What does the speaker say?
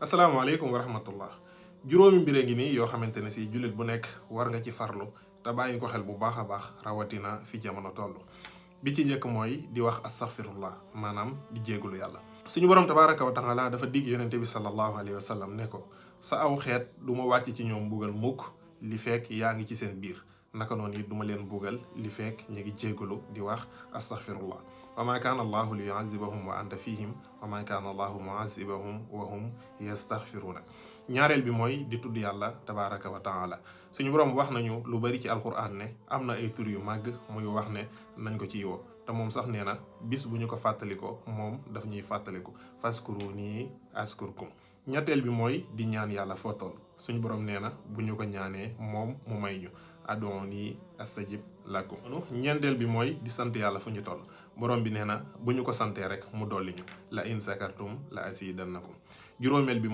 asalaamaaleykum wa rahmatullah juróomi mbir a ngi nii yoo xamante ne si jullit bu nekk war nga ci farlu te bàyyi ko xel bu baax a baax rawatina fi jamono toll bi ci njëkk mooy di wax astaghfirullah maanaam di jéegulu yàlla suñu borom tabaraka wa taala dafa dig yonente bi sallallahu alayhi wa sallam ne ko sa aw xeet du ma wàcc ci ñoom mbugal mukk li fekk yaa ngi ci seen biir naka noonu it du ma leen mbugal li fekk ñu ngi jéegulu di wax astaghfirullah wa ma kaana allahu li yuazibahum wa anta fihim wa ma kaana allahu muazibahum wa hum yastaghfiruna ñaareel bi mooy di tudd yàlla tabaraka wa taala suñu borom wax nañu lu bari ci alquran ne am na ay tur yu màgg muy wax ne nañ ko ci woo te moom sax nee na bis bu ñu ko fàttaliko moom daf ñuy fàttaliku faskuruni askurkum ñetteel bi mooy di ñaan yàlla foo toll suñu borom nee na bu ñu ko ñaanee moom mu may ñu ad'uuni astajib lakum ñeenteel bi mooy di sant yàlla fu ñu toll borom bi nee na bu ñu ko santee rek mu dolli ñu la in sakartum la azidannakum juróomeel bi